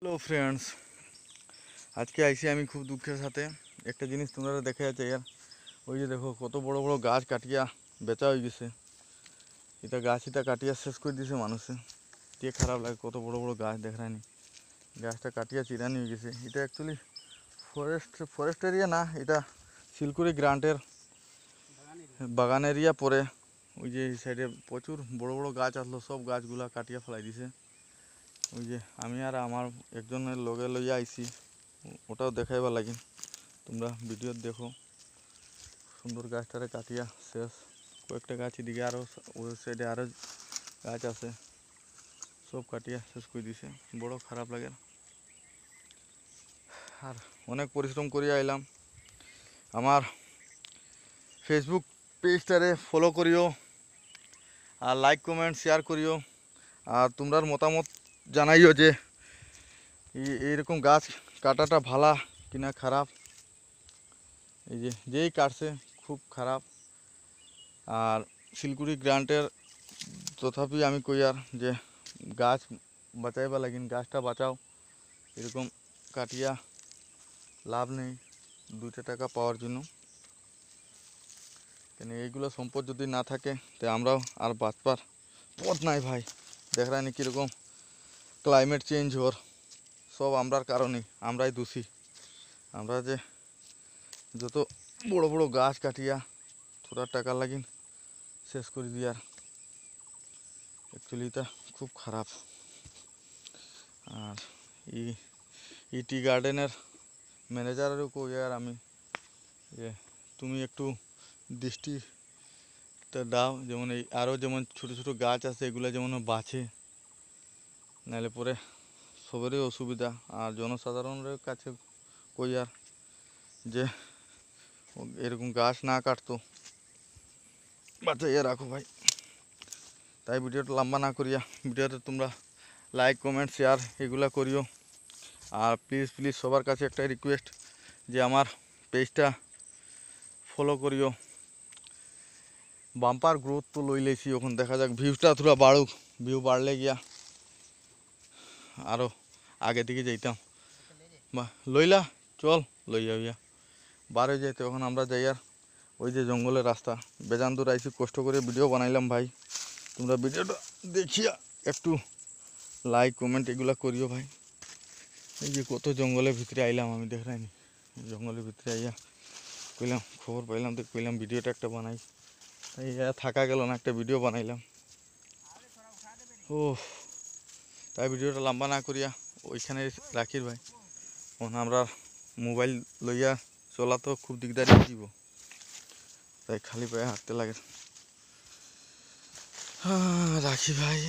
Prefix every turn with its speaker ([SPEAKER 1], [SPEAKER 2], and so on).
[SPEAKER 1] Hello friends, আজকে আইসি আমি খুব দুঃখের সাথে একটা জিনিস তোমরা দেখে যাচ্ছে ইয়ার। ওই যে দেখো কত বড় বড় গাছ কাটিয়া বেচা হয়ে গেছে। এটা গাছটা কাটিয়া শেষ করে দিয়েছে মানুষে। দিয়ে খারাপ লাগে, কত বড় বড় গাছ দেখায়নি, গাছটা কাটিয়া চিরানি হয়ে গেছে। এটা অ্যাকচুয়ালি ফরেস্ট এরিয়া না, এটা শিলকুড়ি গ্রান্টের বাগান এরিয়া পরে। ওই যে এই সাইডে প্রচুর বড় বড় গাছ আসলো, সব গাছগুলা কাটিয়া ফেলাই দিছে। ওই যে আমি আর আমার একজনের লগে লইয়া আইছি, ওটাও দেখাইবার লাগে। তোমরা ভিডিও দেখো, সুন্দর গাছটারে কাটিয়া শেষ। কয়েকটা গাছ এদিকে আরও, ওই সাইডে আরও গাছ আছে, সব কাটিয়া শেষ করে দিছে। বড় খারাপ লাগে। আর অনেক পরিশ্রম করিয়া আইলাম। আমার ফেসবুক পেজটারে ফলো করিও, আর লাইক কমেন্ট শেয়ার করিও। আর তোমরার মতামত জানাইও যে এইরকম গাছ কাটাটা ভালা কিনা খারাপ। এই যে যেই কাটছে খুব খারাপ। আর শিলকুড়ি গ্রান্টের তথাপি আমি কই আর যে গাছ বাঁচাইবা লাগিন, গাছটা বাঁচাও। এরকম কাটিয়া লাভ নেই 2টা টাকা পাওয়ার জন্য। কেন এইগুলো সম্পদ যদি না থাকে তো আমরাও আর বাঁচবার পথ নাই ভাই। দেখরানি কীরকম ক্লাইমেট চেঞ্জ হওয়ার, সব আমরার কারণে, আমরাই দোষী। আমরা যে যত বড় বড় গাছ কাটিয়া থোড়া টাকা লাগিন শেষ করে দিই, আর অ্যাকচুয়ালি এটা খুব খারাপ। আর এই টি গার্ডেনের ম্যানেজারেরও কই আর আমি যে তুমি একটু দৃষ্টিটা দাও, যেমন এই আরও যেমন ছোটো ছোটো গাছ আছে এগুলো যেমন বাঁচে, নাহলে পরে সবারই অসুবিধা। আর জনসাধারণের কাছে কই আর যে এরকম গাছ না কাটতো, বাঁচাইয়া রাখো ভাই। তাই ভিডিওটা লম্বা না করিয়া ভিডিওতে তোমরা লাইক কমেন্ট শেয়ার এগুলা করিও। আর প্লিজ প্লিজ সবার কাছে একটা রিকোয়েস্ট যে আমার পেজটা ফলো করিও। বাম্পার গ্রোথ তো লই লেছি, এখন দেখা যাক ভিউটা থোড়া বাড়ুক। ভিউ বাড়লে গিয়া আরও আগে দিকে যাইতাম। বা লইলা চল লই যাইয়া বার হয়ে যাইতে। এখন আমরা যাই আর ওই যে জঙ্গলের রাস্তা বেজান দূর আইসি, কষ্ট করে ভিডিও বানাইলাম ভাই। তোমরা ভিডিওটা দেখিয়া একটু লাইক কমেন্ট এগুলা করিও ভাই। এই যে কত জঙ্গলের ভিতরে আইলাম আমি, দেখাইনি জঙ্গলের ভিতরে আইয়া কইলাম, খবর পাইলাম তো কইলাম ভিডিওটা একটা বানাই। তাই থাকা গেল না, একটা ভিডিও বানাইলাম। ও তাই ভিডিওটা লম্বা না করিয়া ওইখানে রাখির ভাই। আমরা মোবাইল লইয়া চলা তো খুব দিকদারি দিব, তাই খালি পায়ে হাঁটতে লাগে। রাখি ভাই।